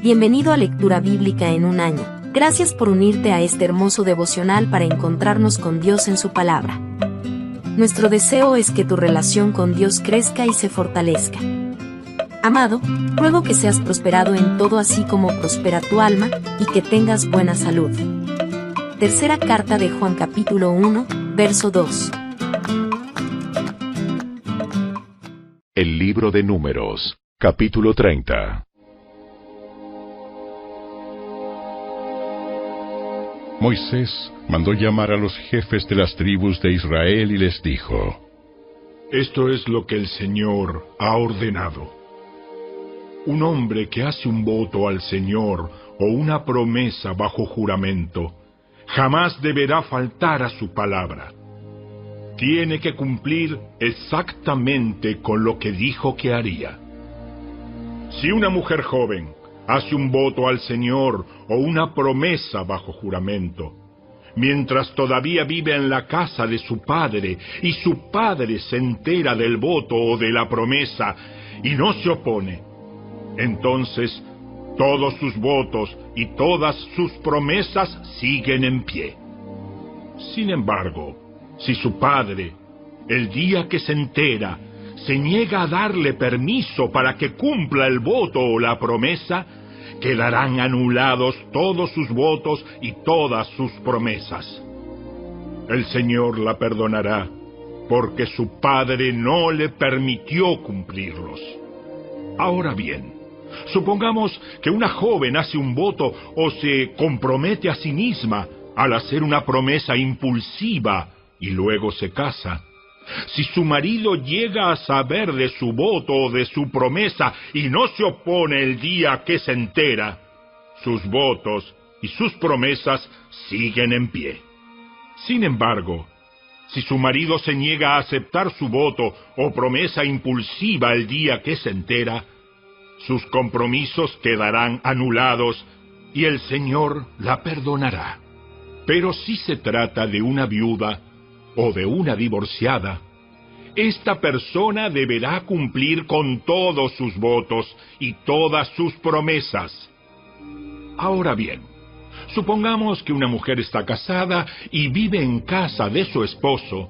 Bienvenido a Lectura Bíblica en un año. Gracias por unirte a este hermoso devocional para encontrarnos con Dios en su palabra. Nuestro deseo es que tu relación con Dios crezca y se fortalezca. Amado, ruego que seas prosperado en todo así como prospera tu alma, y que tengas buena salud. Tercera carta de Juan capítulo 1, verso 2. El libro de Números, capítulo 30. Moisés mandó llamar a los jefes de las tribus de Israel y les dijo: Esto es lo que el Señor ha ordenado. Un hombre que hace un voto al Señor o una promesa bajo juramento, jamás deberá faltar a su palabra. Tiene que cumplir exactamente con lo que dijo que haría. Si una mujer joven hace un voto al Señor o una promesa bajo juramento, mientras todavía vive en la casa de su padre, y su padre se entera del voto o de la promesa y no se opone, entonces todos sus votos y todas sus promesas siguen en pie. Sin embargo, si su padre, el día que se entera, se niega a darle permiso para que cumpla el voto o la promesa, quedarán anulados todos sus votos y todas sus promesas. El Señor la perdonará, porque su padre no le permitió cumplirlos. Ahora bien, supongamos que una joven hace un voto o se compromete a sí misma al hacer una promesa impulsiva y luego se casa. Si su marido llega a saber de su voto o de su promesa y no se opone el día que se entera, sus votos y sus promesas siguen en pie. Sin embargo, si su marido se niega a aceptar su voto o promesa impulsiva el día que se entera, sus compromisos quedarán anulados y el Señor la perdonará. Pero si se trata de una viuda o de una divorciada, esta persona deberá cumplir con todos sus votos y todas sus promesas. Ahora bien, supongamos que una mujer está casada y vive en casa de su esposo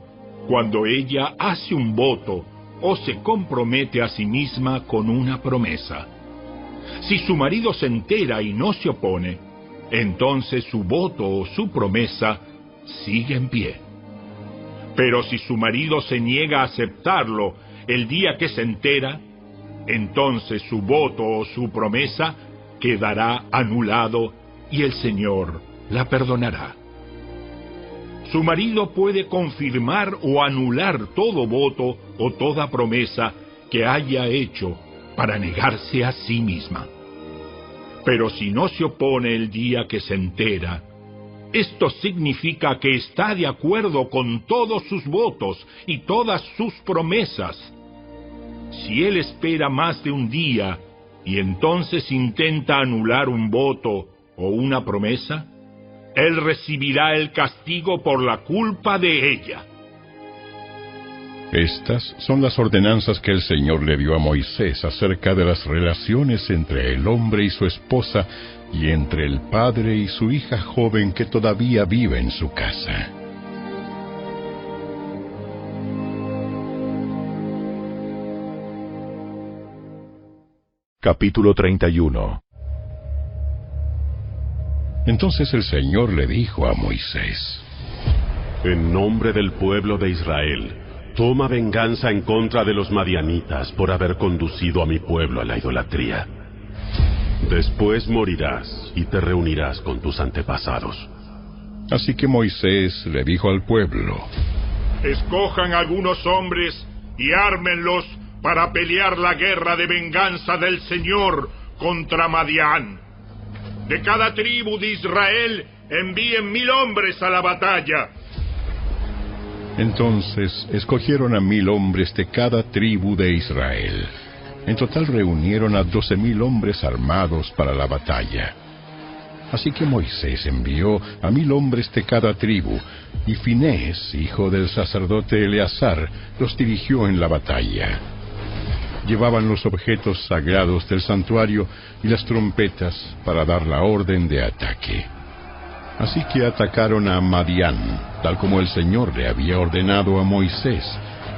cuando ella hace un voto o se compromete a sí misma con una promesa. Si su marido se entera y no se opone, entonces su voto o su promesa sigue en pie. Pero si su marido se niega a aceptarlo el día que se entera, entonces su voto o su promesa quedará anulado y el Señor la perdonará. Su marido puede confirmar o anular todo voto o toda promesa que haya hecho para negarse a sí misma. Pero si no se opone el día que se entera, esto significa que está de acuerdo con todos sus votos y todas sus promesas. Si él espera más de un día y entonces intenta anular un voto o una promesa, él recibirá el castigo por la culpa de ella. Estas son las ordenanzas que el Señor le dio a Moisés acerca de las relaciones entre el hombre y su esposa, y entre el padre y su hija joven que todavía vive en su casa. Capítulo 31. Entonces el Señor le dijo a Moisés: En nombre del pueblo de Israel, toma venganza en contra de los madianitas por haber conducido a mi pueblo a la idolatría. Después morirás y te reunirás con tus antepasados. Así que Moisés le dijo al pueblo: Escojan algunos hombres y ármenlos para pelear la guerra de venganza del Señor contra Madián. De cada tribu de Israel envíen 1000 hombres a la batalla. Entonces escogieron a 1000 hombres de cada tribu de Israel. En total reunieron a 12,000 hombres armados para la batalla. Así que Moisés envió a 1000 hombres de cada tribu, y Finés, hijo del sacerdote Eleazar, los dirigió en la batalla. Llevaban los objetos sagrados del santuario y las trompetas para dar la orden de ataque. Así que atacaron a Madián, tal como el Señor le había ordenado a Moisés,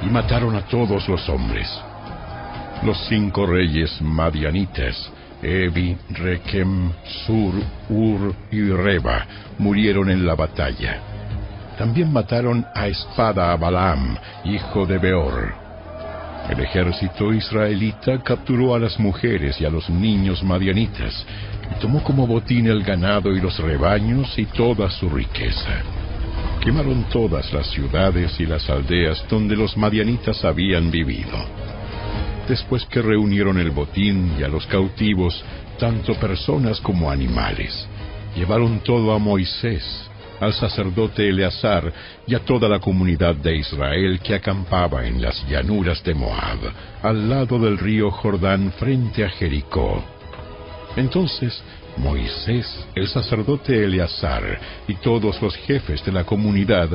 y mataron a todos los hombres. Los 5 reyes madianitas, Evi, Rekem, Sur, Ur y Reba, murieron en la batalla. También mataron a espada a Balaam, hijo de Beor. El ejército israelita capturó a las mujeres y a los niños madianitas, y tomó como botín el ganado y los rebaños y toda su riqueza. Quemaron todas las ciudades y las aldeas donde los madianitas habían vivido. Después que reunieron el botín y a los cautivos, tanto personas como animales, llevaron todo a Moisés, al sacerdote Eleazar y a toda la comunidad de Israel que acampaba en las llanuras de Moab, al lado del río Jordán frente a Jericó. Entonces Moisés, el sacerdote Eleazar y todos los jefes de la comunidad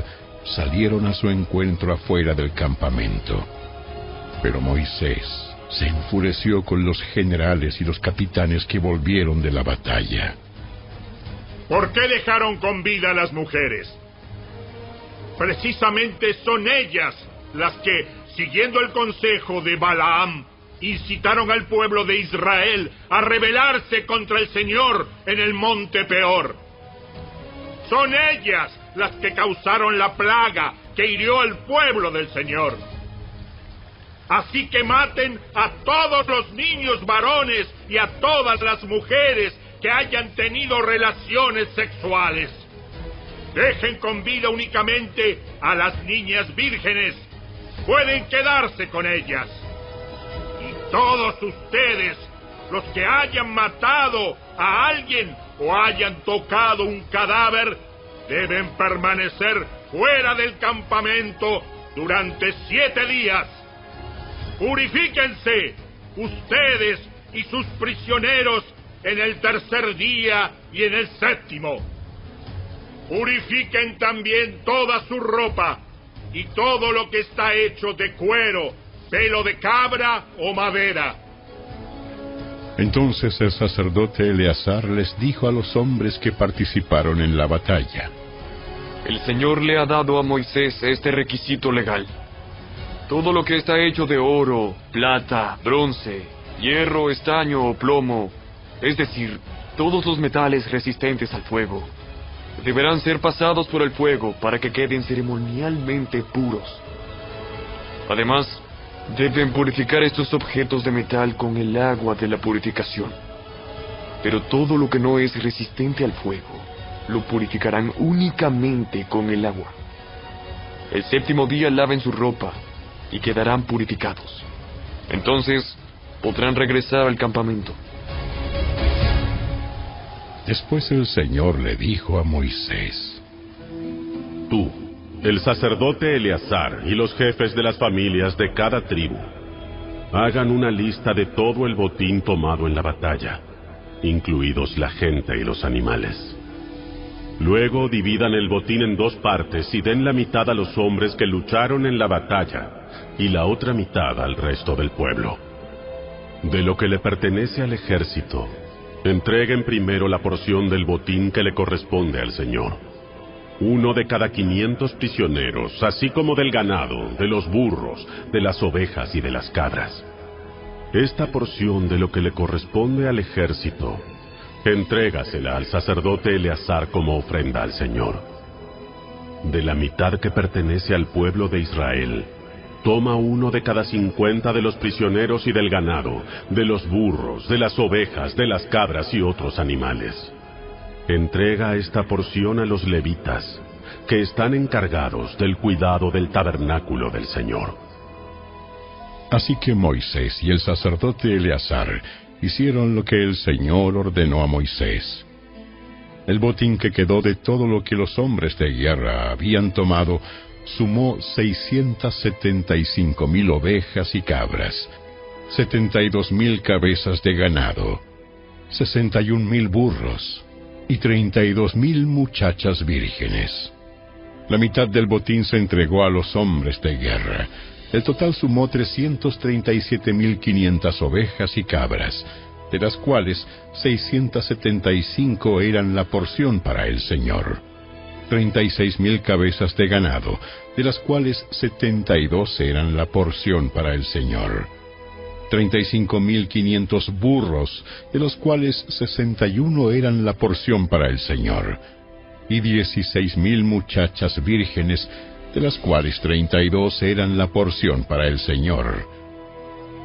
salieron a su encuentro afuera del campamento. Pero Moisés se enfureció con los generales y los capitanes que volvieron de la batalla. ¿Por qué dejaron con vida a las mujeres? Precisamente son ellas las que, siguiendo el consejo de Balaam, incitaron al pueblo de Israel a rebelarse contra el Señor en el monte Peor. Son ellas las que causaron la plaga que hirió al pueblo del Señor. Así que maten a todos los niños varones y a todas las mujeres que hayan tenido relaciones sexuales. Dejen con vida únicamente a las niñas vírgenes. Pueden quedarse con ellas. Y todos ustedes, los que hayan matado a alguien o hayan tocado un cadáver, deben permanecer fuera del campamento durante 7 días. Purifíquense, ustedes y sus prisioneros, en el 3er día y en el 7º. Purifiquen también toda su ropa y todo lo que está hecho de cuero, pelo de cabra o madera. Entonces el sacerdote Eleazar les dijo a los hombres que participaron en la batalla: El Señor le ha dado a Moisés este requisito legal. Todo lo que está hecho de oro, plata, bronce, hierro, estaño o plomo, es decir, todos los metales resistentes al fuego, deberán ser pasados por el fuego para que queden ceremonialmente puros. Además, deben purificar estos objetos de metal con el agua de la purificación. Pero todo lo que no es resistente al fuego, lo purificarán únicamente con el agua. El 7º día laven su ropa y quedarán purificados. Entonces, podrán regresar al campamento. Después el Señor le dijo a Moisés: Tú, el sacerdote Eleazar y los jefes de las familias de cada tribu, hagan una lista de todo el botín tomado en la batalla, incluidos la gente y los animales. Luego dividan el botín en 2 partes y den la mitad a los hombres que lucharon en la batalla y la otra mitad al resto del pueblo. De lo que le pertenece al ejército, entreguen primero la porción del botín que le corresponde al Señor. 1 de cada 500 prisioneros, así como del ganado, de los burros, de las ovejas y de las cabras. Esta porción de lo que le corresponde al ejército, entrégasela al sacerdote Eleazar como ofrenda al Señor. De la mitad que pertenece al pueblo de Israel, toma 1 de cada 50 de los prisioneros y del ganado, de los burros, de las ovejas, de las cabras y otros animales. Entrega esta porción a los levitas, que están encargados del cuidado del tabernáculo del Señor. Así que Moisés y el sacerdote Eleazar hicieron lo que el Señor ordenó a Moisés. El botín que quedó de todo lo que los hombres de guerra habían tomado sumó 675,000 ovejas y cabras, 72,000 cabezas de ganado, 61,000 burros y 32,000 muchachas vírgenes. La mitad del botín se entregó a los hombres de guerra, El total sumó 337.500 ovejas y cabras, de las cuales 675 eran la porción para el Señor. 36.000 cabezas de ganado, de las cuales 72 eran la porción para el Señor. 35.500 burros, de los cuales 61 eran la porción para el Señor. Y 16.000 muchachas vírgenes, de las cuales 32 eran la porción para el Señor.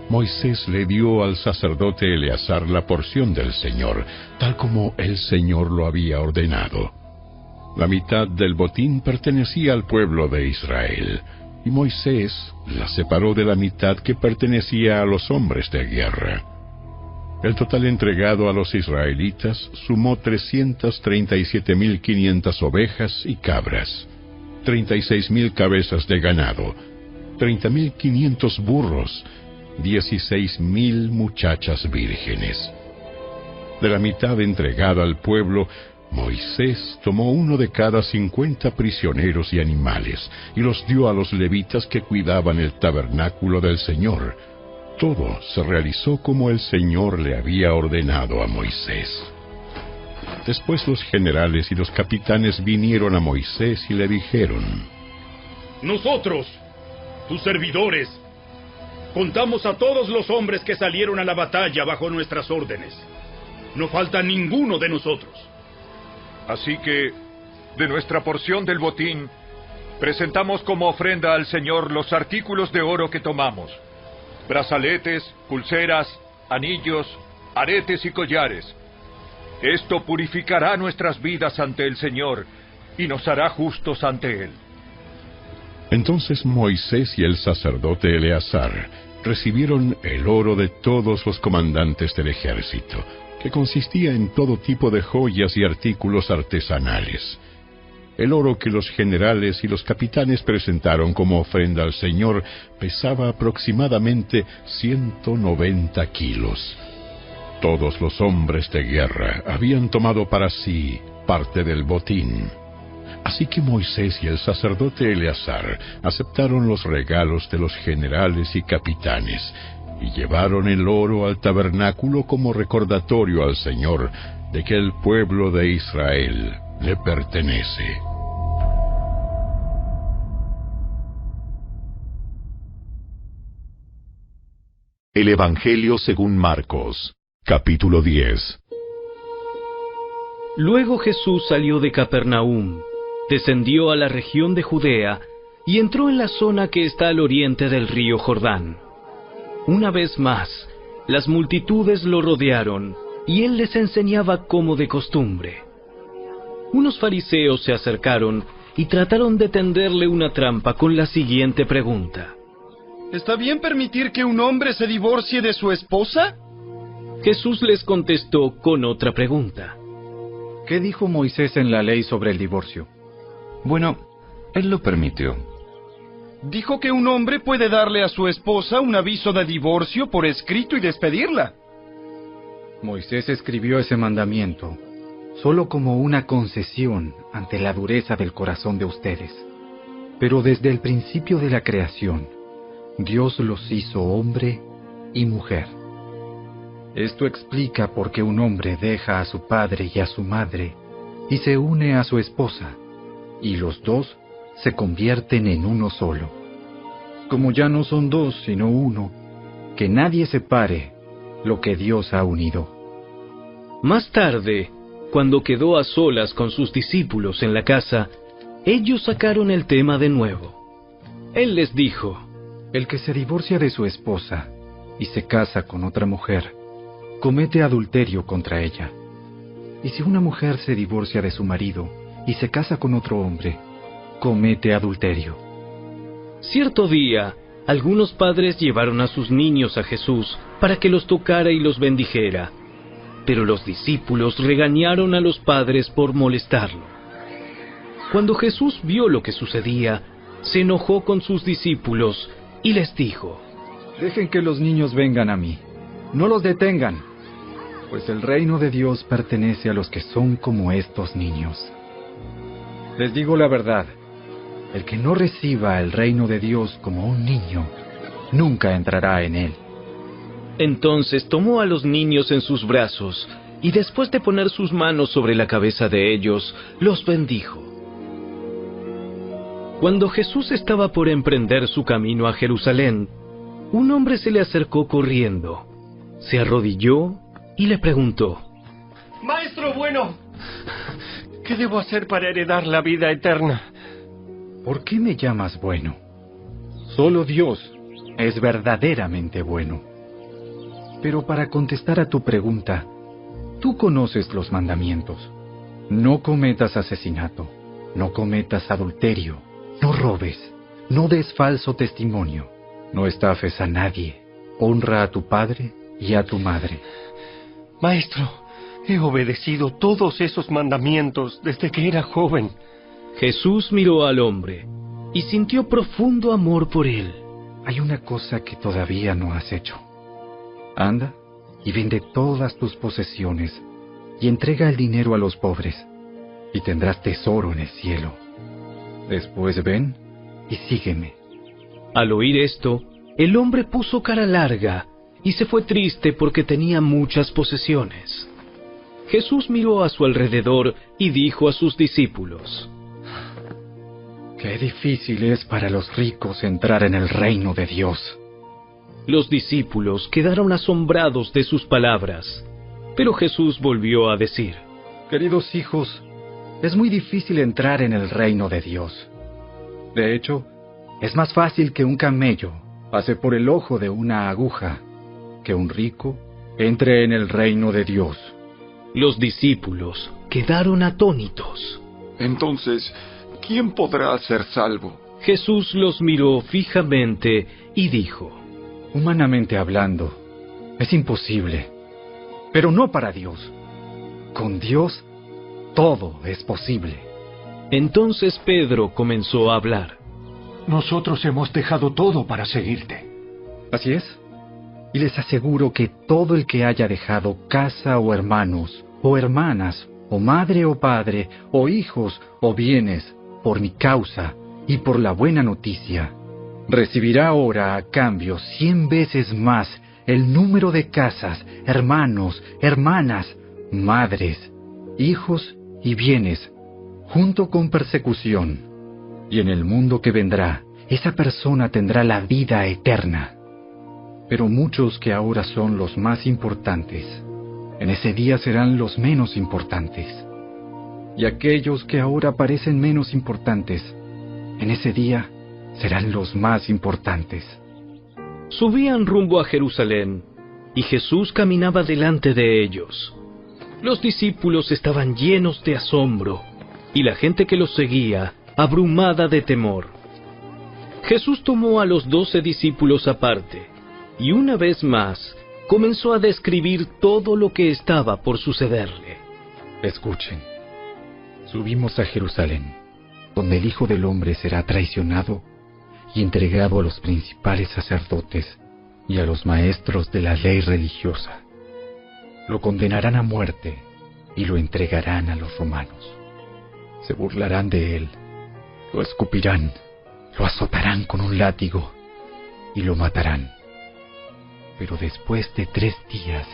Moisés le dio al sacerdote Eleazar la porción del Señor, tal como el Señor lo había ordenado. La mitad del botín pertenecía al pueblo de Israel, y Moisés la separó de la mitad que pertenecía a los hombres de guerra. El total entregado a los israelitas sumó 337.500 ovejas y cabras, 36.000 cabezas de ganado, 30.500 burros, 16.000 muchachas vírgenes. De la mitad entregada al pueblo, Moisés tomó uno de cada 50 prisioneros y animales, y los dio a los levitas que cuidaban el tabernáculo del Señor. Todo se realizó como el Señor le había ordenado a Moisés. Después los generales y los capitanes vinieron a Moisés y le dijeron: Nosotros, tus servidores, contamos a todos los hombres que salieron a la batalla bajo nuestras órdenes. No falta ninguno de nosotros. Así que, de nuestra porción del botín, presentamos como ofrenda al Señor los artículos de oro que tomamos: brazaletes, pulseras, anillos, aretes y collares. Esto purificará nuestras vidas ante el Señor y nos hará justos ante Él. Entonces Moisés y el sacerdote Eleazar recibieron el oro de todos los comandantes del ejército, que consistía en todo tipo de joyas y artículos artesanales. El oro que los generales y los capitanes presentaron como ofrenda al Señor pesaba aproximadamente 190 kilos. Todos los hombres de guerra habían tomado para sí parte del botín. Así que Moisés y el sacerdote Eleazar aceptaron los regalos de los generales y capitanes, y llevaron el oro al tabernáculo como recordatorio al Señor de que el pueblo de Israel le pertenece. El Evangelio según Marcos, capítulo 10. Luego Jesús salió de Capernaum, descendió a la región de Judea y entró en la zona que está al oriente del río Jordán. Una vez más, las multitudes lo rodearon, y él les enseñaba como de costumbre. Unos fariseos se acercaron y trataron de tenderle una trampa con la siguiente pregunta: ¿Está bien permitir que un hombre se divorcie de su esposa? Jesús les contestó con otra pregunta: ¿Qué dijo Moisés en la ley sobre el divorcio? Bueno, él lo permitió. Dijo que un hombre puede darle a su esposa un aviso de divorcio por escrito y despedirla. Moisés escribió ese mandamiento solo como una concesión ante la dureza del corazón de ustedes. Pero desde el principio de la creación, Dios los hizo hombre y mujer. Esto explica por qué un hombre deja a su padre y a su madre y se une a su esposa, y los dos se convierten en uno solo. Como ya no son dos, sino uno, que nadie separe lo que Dios ha unido. Más tarde, cuando quedó a solas con sus discípulos en la casa, ellos sacaron el tema de nuevo. Él les dijo: El que se divorcia de su esposa y se casa con otra mujer, comete adulterio contra ella. Y si una mujer se divorcia de su marido y se casa con otro hombre, comete adulterio. Cierto día, algunos padres llevaron a sus niños a Jesús para que los tocara y los bendijera. Pero los discípulos regañaron a los padres por molestarlo. Cuando Jesús vio lo que sucedía, se enojó con sus discípulos y les dijo: Dejen que los niños vengan a mí, no los detengan, pues el reino de Dios pertenece a los que son como estos niños. Les digo la verdad, El que no reciba el reino de Dios como un niño, nunca entrará en él. Entonces tomó a los niños en sus brazos, y después de poner sus manos sobre la cabeza de ellos, los bendijo. Cuando Jesús estaba por emprender su camino a Jerusalén, un hombre se le acercó corriendo, se arrodilló y le preguntó: Maestro bueno, ¿qué debo hacer para heredar la vida eterna? ¿Por qué me llamas bueno? Solo Dios es verdaderamente bueno. Pero para contestar a tu pregunta, tú conoces los mandamientos. No cometas asesinato, no cometas adulterio, no robes, no des falso testimonio, no estafes a nadie, honra a tu padre y a tu madre. Maestro, he obedecido todos esos mandamientos desde que era joven. Jesús miró al hombre y sintió profundo amor por él. Hay una cosa que todavía no has hecho. Anda y vende todas tus posesiones y entrega el dinero a los pobres, y tendrás tesoro en el cielo. Después ven y sígueme. Al oír esto, el hombre puso cara larga y se fue triste porque tenía muchas posesiones. Jesús miró a su alrededor y dijo a sus discípulos: Qué difícil es para los ricos entrar en el reino de Dios. Los discípulos quedaron asombrados de sus palabras, pero Jesús volvió a decir: Queridos hijos, es muy difícil entrar en el reino de Dios. De hecho, es más fácil que un camello pase por el ojo de una aguja, que un rico entre en el reino de Dios. Los discípulos quedaron atónitos. Entonces, ¿quién podrá ser salvo? Jesús los miró fijamente y dijo: Humanamente hablando, es imposible, pero no para Dios. Con Dios, todo es posible. Entonces Pedro comenzó a hablar. Nosotros hemos dejado todo para seguirte. Así es. Y les aseguro que todo el que haya dejado casa o hermanos, o hermanas, o madre o padre, o hijos o bienes, por mi causa y por la buena noticia, recibirá ahora a cambio 100 veces más el número de casas, hermanos, hermanas, madres, hijos y bienes, junto con persecución. Y en el mundo que vendrá, esa persona tendrá la vida eterna. Pero muchos que ahora son los más importantes, en ese día serán los menos importantes. Y aquellos que ahora parecen menos importantes, en ese día serán los más importantes. Subían rumbo a Jerusalén, y Jesús caminaba delante de ellos. Los discípulos estaban llenos de asombro, y la gente que los seguía, abrumada de temor. Jesús tomó a los 12 discípulos aparte, y una vez más comenzó a describir todo lo que estaba por sucederle. Escuchen, subimos a Jerusalén, donde el Hijo del Hombre será traicionado y entregado a los principales sacerdotes y a los maestros de la ley religiosa. Lo condenarán a muerte y lo entregarán a los romanos. Se burlarán de él, lo escupirán, lo azotarán con un látigo y lo matarán. Pero después de 3 días,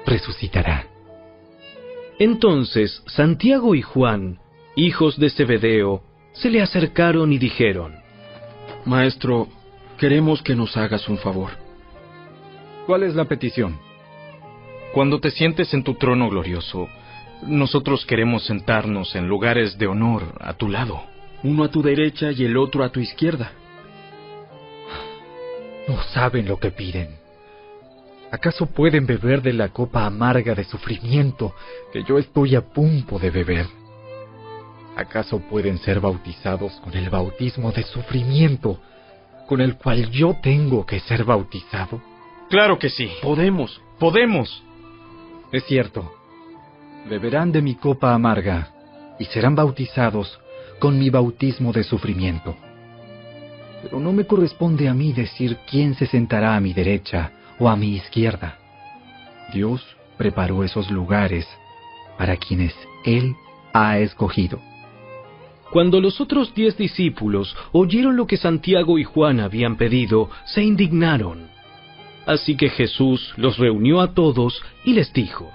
resucitará. Entonces Santiago y Juan, hijos de Zebedeo, se le acercaron y dijeron: Maestro, queremos que nos hagas un favor. ¿Cuál es la petición? Cuando te sientes en tu trono glorioso, nosotros queremos sentarnos en lugares de honor a tu lado. Uno a tu derecha y el otro a tu izquierda. No saben lo que piden. ¿Acaso pueden beber de la copa amarga de sufrimiento que yo estoy a punto de beber? ¿Acaso pueden ser bautizados con el bautismo de sufrimiento con el cual yo tengo que ser bautizado? Claro que sí. Podemos. Es cierto. Beberán de mi copa amarga y serán bautizados con mi bautismo de sufrimiento. Pero no me corresponde a mí decir quién se sentará a mi derecha o a mi izquierda. Dios preparó esos lugares para quienes Él ha escogido. Cuando los otros 10 discípulos oyeron lo que Santiago y Juan habían pedido, se indignaron. Así que Jesús los reunió a todos y les dijo: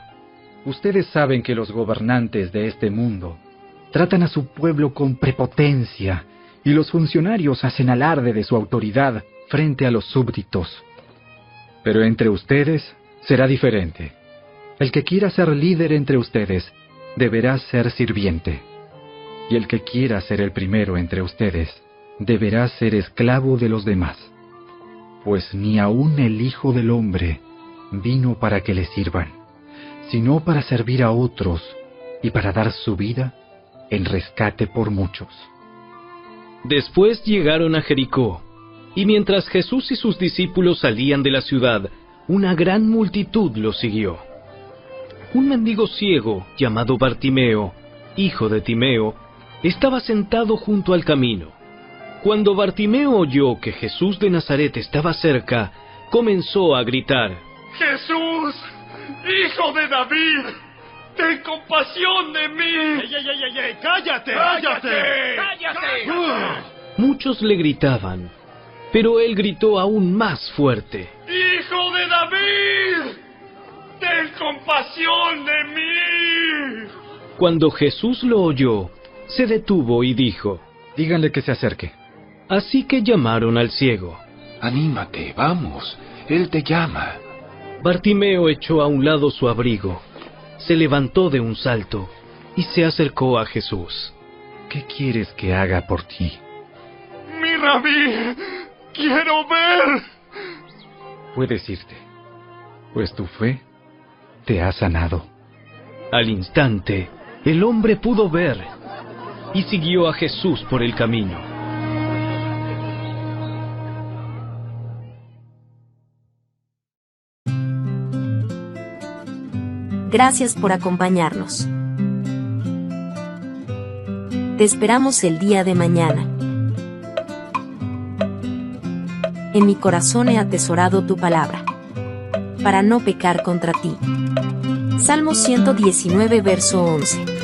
Ustedes saben que los gobernantes de este mundo tratan a su pueblo con prepotencia y los funcionarios hacen alarde de su autoridad frente a los súbditos. Pero entre ustedes será diferente. El que quiera ser líder entre ustedes deberá ser sirviente. Y el que quiera ser el primero entre ustedes deberá ser esclavo de los demás. Pues ni aun el Hijo del Hombre vino para que le sirvan, sino para servir a otros y para dar su vida en rescate por muchos. Después llegaron a Jericó, y mientras Jesús y sus discípulos salían de la ciudad, una gran multitud los siguió. Un mendigo ciego, llamado Bartimeo, hijo de Timeo, estaba sentado junto al camino. Cuando Bartimeo oyó que Jesús de Nazaret estaba cerca, comenzó a gritar: ¡Jesús, hijo de David! ¡Ten compasión de mí! ¡Ey! ¡Cállate! Muchos le gritaban, pero él gritó aún más fuerte: ¡Hijo de David! ¡Ten compasión de mí! Cuando Jesús lo oyó, se detuvo y dijo: Díganle que se acerque. Así que llamaron al ciego. Anímate, vamos, él te llama. Bartimeo echó a un lado su abrigo, se levantó de un salto y se acercó a Jesús. ¿Qué quieres que haga por ti? ¡Mi rabí! ¡Quiero ver! Puedes irte, pues tu fe te ha sanado. Al instante, el hombre pudo ver y siguió a Jesús por el camino. Gracias por acompañarnos. Te esperamos el día de mañana. En mi corazón he atesorado tu palabra, para no pecar contra ti. Salmo 119, verso 11.